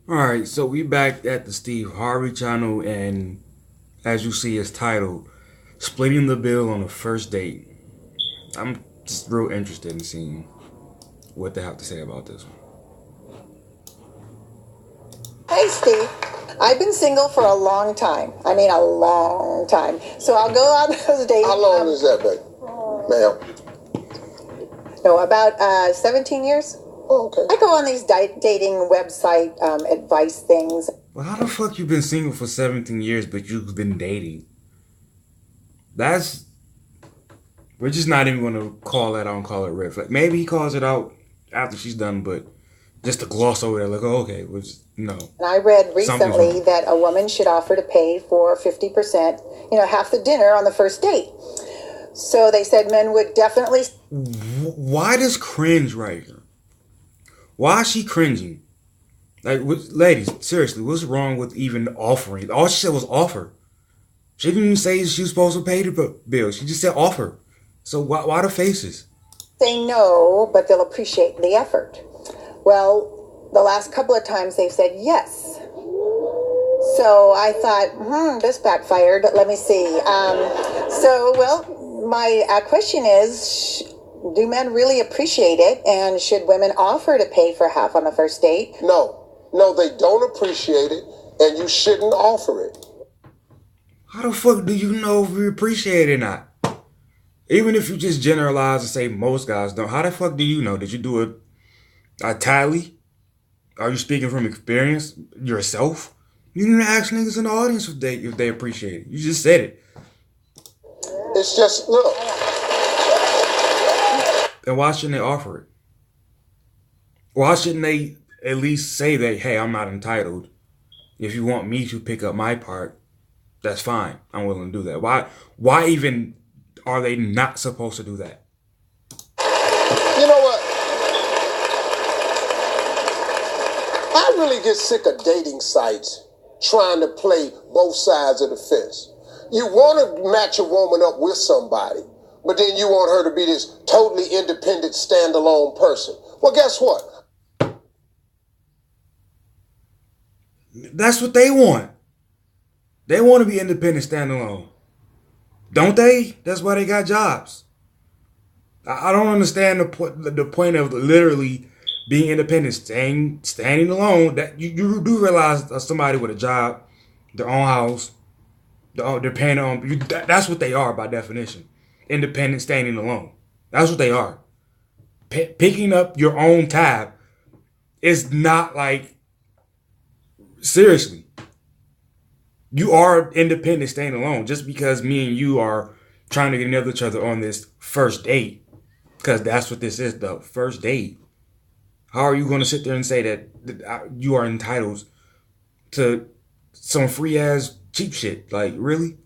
All right, so we back at the Steve Harvey channel, and as you see, it's titled "Splitting the Bill on the First Date." I'm just real interested in seeing what they have to say about this one. Hey, Steve. I've been single for a long time. I mean, a long time. So I'll go on those dates. How long is that, babe? Ma'am? No, about 17 years. Oh, okay. I go on these dating website advice things. Well, how the fuck you been single for 17 years, but you've been dating? That's we're just not even gonna call that out and call it red flag. Maybe he calls it out after she's done, but just to gloss over there, like, oh, okay, which no. And I read Something's recently wrong. that a woman should offer to pay for 50%, half the dinner on the first date. So they said men would definitely. Why does cringe right here? Why is she cringing? Like, ladies, seriously, what's wrong with even offering? All she said was offer. She didn't even say she was supposed to pay the bill. She just said offer. So why the faces? Say no, but they'll appreciate the effort. Well, the last couple of times they've said yes. So I thought, this backfired. Let me see. My question is, do men really appreciate it? And should women offer to pay for half on the first date? No, they don't appreciate it, and you shouldn't offer it. How the fuck do you know if we appreciate it or not? Even if you just generalize and say most guys don't, how the fuck do you know? Did you do a tally? Are you speaking from experience yourself? You didn't even ask niggas in the audience if they appreciate it. You just said it. It's just, look. And why shouldn't they offer it? Why shouldn't they at least say that, hey, I'm not entitled. If you want me to pick up my part, that's fine. I'm willing to do that. Why even are they not supposed to do that? You know what? I really get sick of dating sites trying to play both sides of the fence. You want to match a woman up with somebody, but then you want her to be this totally independent, standalone person. Well, guess what? That's what they want. They want to be independent, standalone. Don't they? That's why they got jobs. I don't understand the point of literally being independent, standing alone. That you do realize somebody with a job, their own house, they're paying on. That's what they are by definition. Independent, standing alone. That's what they are. Picking up your own tab is not like, seriously. You are independent, staying alone. Just because me and you are trying to get to know each other on this first date, because that's what this is, the first date. How are you going to sit there and say that you are entitled to some free ass cheap shit? Like, really?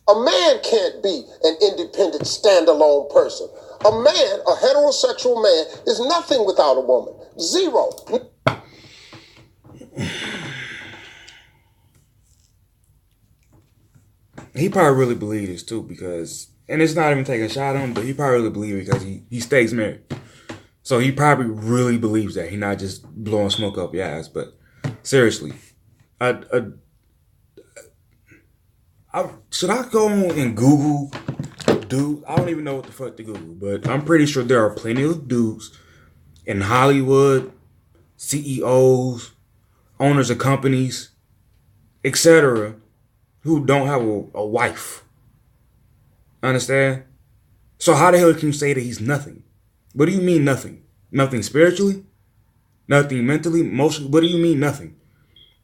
A man can't be an independent, standalone person. A man, a heterosexual man, is nothing without a woman. Zero. He probably really believes this too, because, and it's not even taking a shot on him, but he probably really believes it because he stays married. So he probably really believes that. He's not just blowing smoke up your ass. But seriously, should I go on and Google dude? I don't even know what the fuck to Google, but I'm pretty sure there are plenty of dudes in Hollywood, CEOs, owners of companies, etc., who don't have a wife. Understand? So how the hell can you say that he's nothing? What do you mean nothing? Nothing spiritually? Nothing mentally? Emotionally? What do you mean nothing?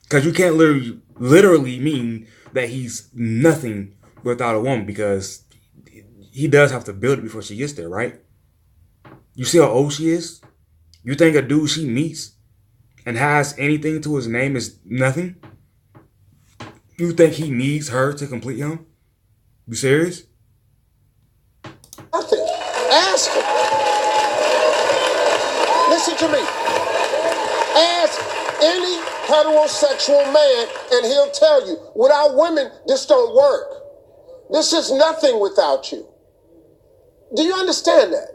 Because you can't literally mean that he's nothing without a woman, because he does have to build it before she gets there, right? You see how old she is? You think a dude she meets and has anything to his name is nothing? You think he needs her to complete him? You serious? Nothing. Ask him. Listen to me. Ask any heterosexual man and he'll tell you, without women, this don't work. This is nothing without you. Do you understand that?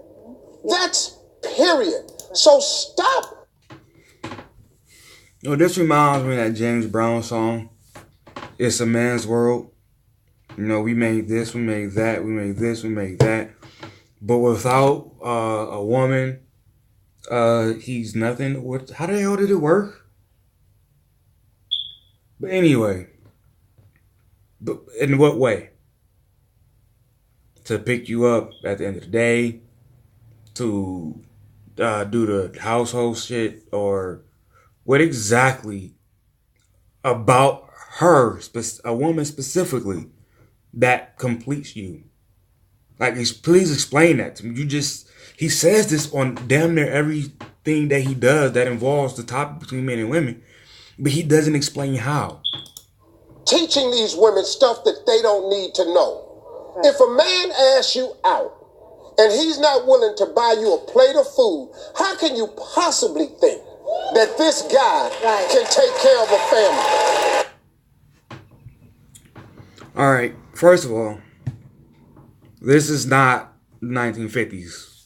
That's period. So stop. This reminds me of that James Brown song. It's a man's world. We made this, we made that, we made this, we made that. But without a woman, he's nothing. How the hell did it work? But anyway, in what way? To pick you up at the end of the day, to do the household shit, or what exactly about her, a woman specifically, that completes you? Like, please explain that to me. He says this on damn near everything that he does that involves the topic between men and women, but he doesn't explain how. Teaching these women stuff that they don't need to know. Right. If a man asks you out and he's not willing to buy you a plate of food, how can you possibly think that this guy can take care of a family? All right, first of all, this is not 1950s.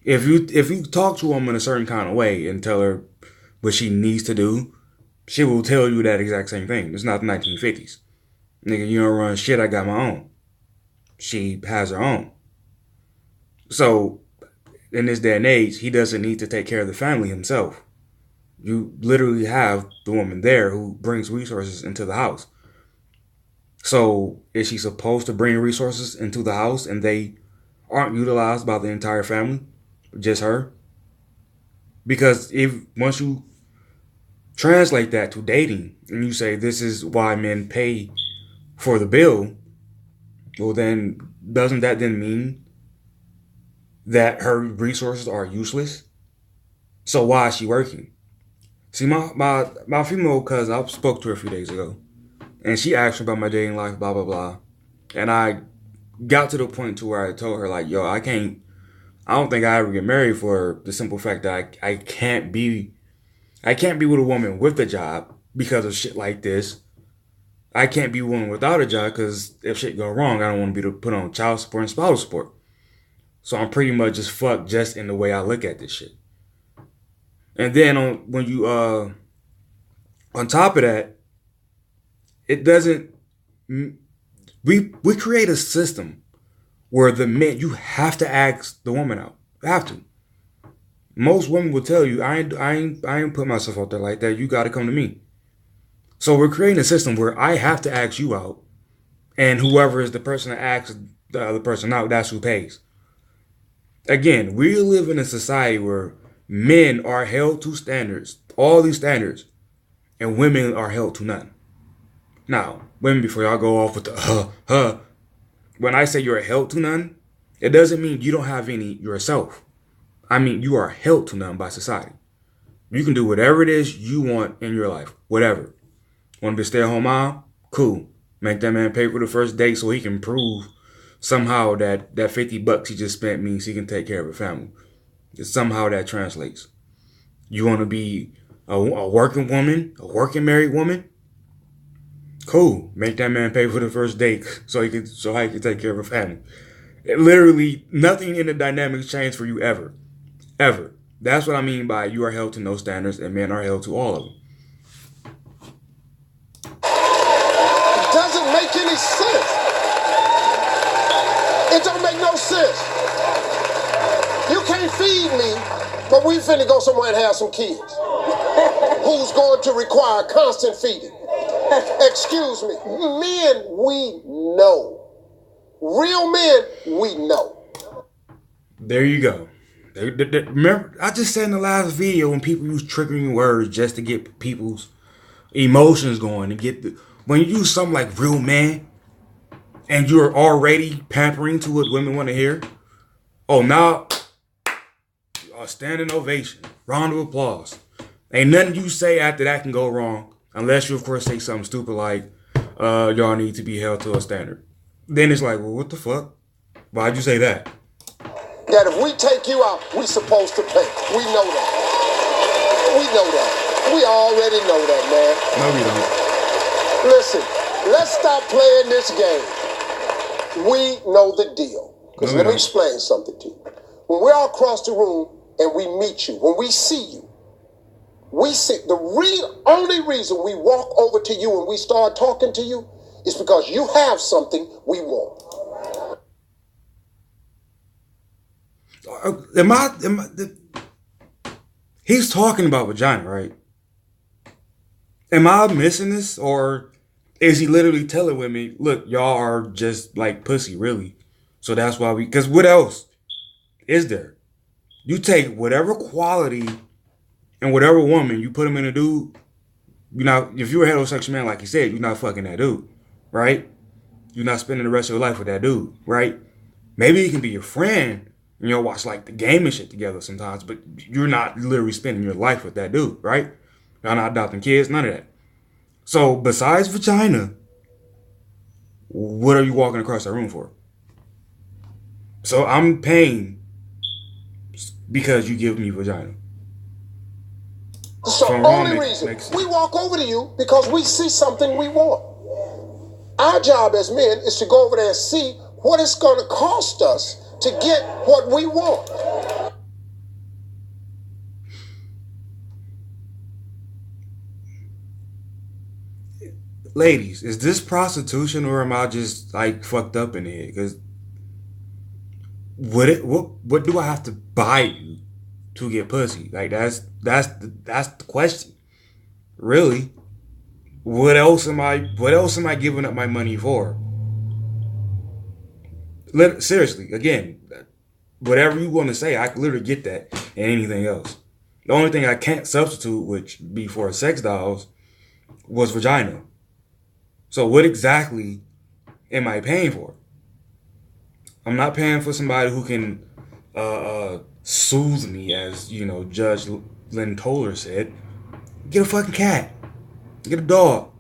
If you talk to a woman a certain kind of way and tell her what she needs to do, she will tell you that exact same thing. It's not the 1950s. Nigga, you don't run shit, I got my own. She has her own. So, in this day and age, he doesn't need to take care of the family himself. You literally have the woman there who brings resources into the house. So, is she supposed to bring resources into the house and they aren't utilized by the entire family? Just her? Because once you translate that to dating and you say this is why men pay for the bill, well then, doesn't that then mean that her resources are useless? So why is she working? See, my female cousin, I spoke to her a few days ago, and she asked me about my dating life, blah, blah, blah. And I got to the point to where I told her, like, yo, I don't think I ever get married for the simple fact that I can't be with a woman with a job because of shit like this. I can't be one without a job because if shit go wrong, I don't want to be put on child support and spousal support. So I'm pretty much just fucked just in the way I look at this shit. And then on top of that, it doesn't. We create a system where the men, you have to ask the woman out. You have to. Most women will tell you, I ain't put myself out there like that. You got to come to me. So we're creating a system where I have to ask you out, and whoever is the person that asks the other person out, that's who pays. Again, we live in a society where men are held to standards, all these standards, and women are held to none. Now, women, before y'all go off with the when I say you're held to none, it doesn't mean you don't have any yourself. I mean, you are held to none by society. You can do whatever it is you want in your life, whatever. Want to be a stay-at-home mom? Cool. Make that man pay for the first date so he can prove somehow that $50 he just spent means he can take care of a family. Somehow that translates. You want to be a working woman, a working married woman? Cool. Make that man pay for the first date so he can take care of a family. Literally, nothing in the dynamics changed for you ever. Ever. That's what I mean by you are held to no standards and men are held to all of them. It doesn't make any sense. It don't make no sense. You can't feed me, but we finna go somewhere and have some kids. Who's going to require constant feeding? Excuse me. Men, we know. Real men, we know. There you go. Remember, I just said in the last video when people use triggering words just to get people's emotions going and when you use something like real man and you're already pampering to what women want to hear. Oh, now a standing ovation, round of applause. Ain't nothing you say after that can go wrong unless you, of course, say something stupid like, y'all need to be held to a standard. Then it's like, well, what the fuck? Why'd you say that? That if we take you out, we supposed to pay. We know that. We know that. We already know that, man. No, we don't. Listen, let's stop playing this game. We know the deal. Because let me explain something to you. When we're all across the room and we meet you, when we see you, We see only reason we walk over to you and we start talking to you is because you have something we want. He's talking about vagina, right? Am I missing this, or is he literally telling women, look, y'all are just like pussy, really? So that's why because what else is there? You take whatever quality and whatever woman, you put them in a dude, if you're a heterosexual man, like you said, you're not fucking that dude, right? You're not spending the rest of your life with that dude, right? Maybe he can be your friend, and you'll watch like the game and shit together sometimes, but you're not literally spending your life with that dude, right? Y'all not adopting kids, none of that. So besides vagina, what are you walking across that room for? So I'm paying because you give me vagina. So only reason we walk over to you because we see something we want. Our job as men is to go over there and see what it's going to cost us to get what we want. Ladies, is this prostitution or am I just like fucked up in the head? Because what do I have to buy you to get pussy? Like that's the question. Really? What else am I giving up my money for? Seriously, again, whatever you want to say, I can literally get that and anything else. The only thing I can't substitute, which be for sex dolls, was vagina. So what exactly am I paying for? I'm not paying for somebody who can soothe me, as Judge Lynn Toler said. Get a fucking cat. Get a dog.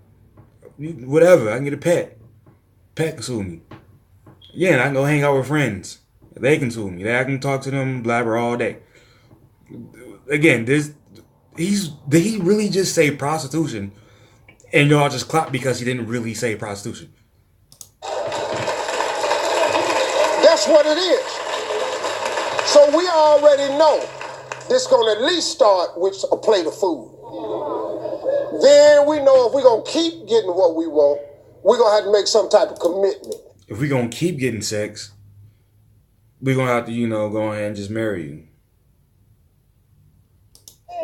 Whatever. I can get a pet. Pet can soothe me. Yeah, and I can go hang out with friends. They can soothe me. I can talk to them, blabber all day. Again, did he really just say prostitution? And y'all just clap because he didn't really say prostitution. That's what it is. So we already know this going to at least start with a plate of food. Then we know if we're going to keep getting what we want, we're going to have to make some type of commitment. If we're going to keep getting sex, we're going to have to, go ahead and just marry you.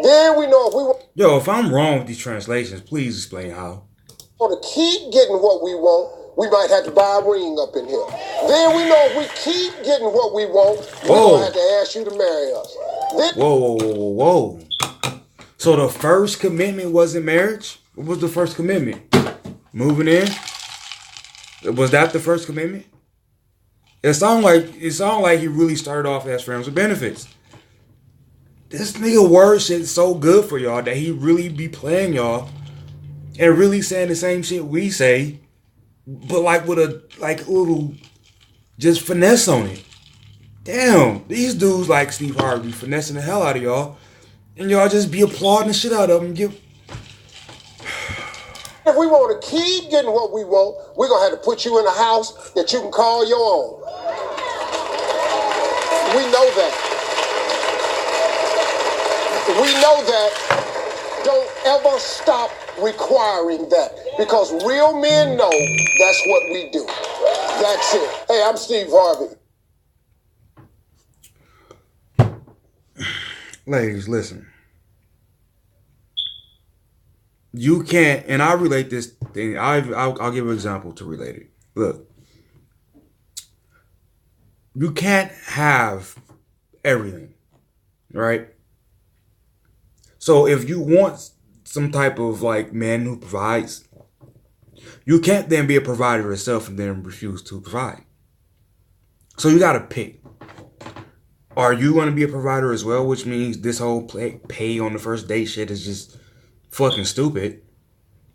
Then we know if we want... Yo, if I'm wrong with these translations, please explain how. Want to keep getting what we want, we might have to buy a ring up in here. Then we know if we keep getting what we want, we're going to have to ask you to marry us. Whoa. So the first commitment wasn't marriage? What was the first commitment? Moving in? Was that the first commitment? It sounded like he really started off as friends with benefits. This nigga word shit so good for y'all that he really be playing y'all and really saying the same shit we say, but like with a little just finesse on it. Damn, these dudes like Steve Harvey finessing the hell out of y'all, and y'all just be applauding the shit out of them. If we want to keep getting what we want, we're going to have to put you in a house that you can call your own. We know that. We know that. Don't ever stop requiring that, because real men know that's what we do. That's it. Hey, I'm Steve Harvey. Ladies, listen. You can't, and I relate this thing. I'll give an example to relate it. Look, you can't have everything, right? So if you want some type of like man who provides, you can't then be a provider yourself and then refuse to provide. So you gotta pick. Are you going to be a provider as well? Which means this whole pay on the first date shit is just fucking stupid.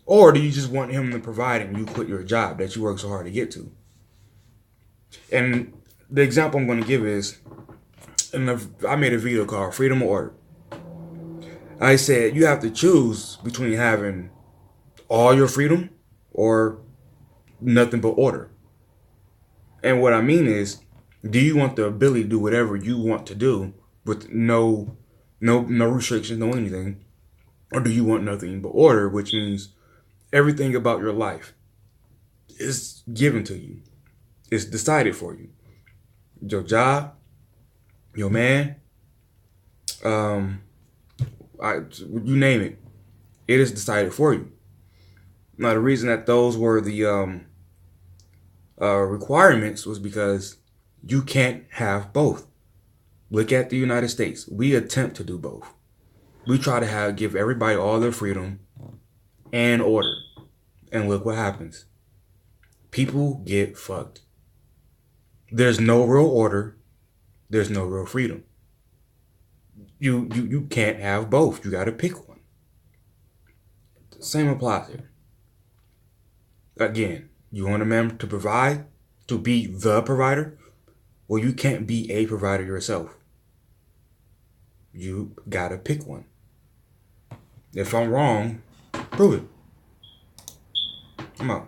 Or do you just want him to provide and you quit your job that you work so hard to get to? And the example I'm going to give is, I made a video called Freedom of Order. I said you have to choose between having all your freedom or nothing but order. And what I mean is, do you want the ability to do whatever you want to do with no restrictions, no anything? Or do you want nothing but order, which means everything about your life is given to you. It's decided for you. Your job, your man, you name it. It is decided for you. Now, the reason that those were the requirements was because you can't have both. Look at the United States. We attempt to do both. We try to give everybody all their freedom and order. And look what happens. People get fucked. There's no real order. There's no real freedom. You can't have both. You got to pick one. The same applies here. Again, you want a man to provide, to be the provider? Well, you can't be a provider yourself. You got to pick one. If I'm wrong, prove it. I'm out.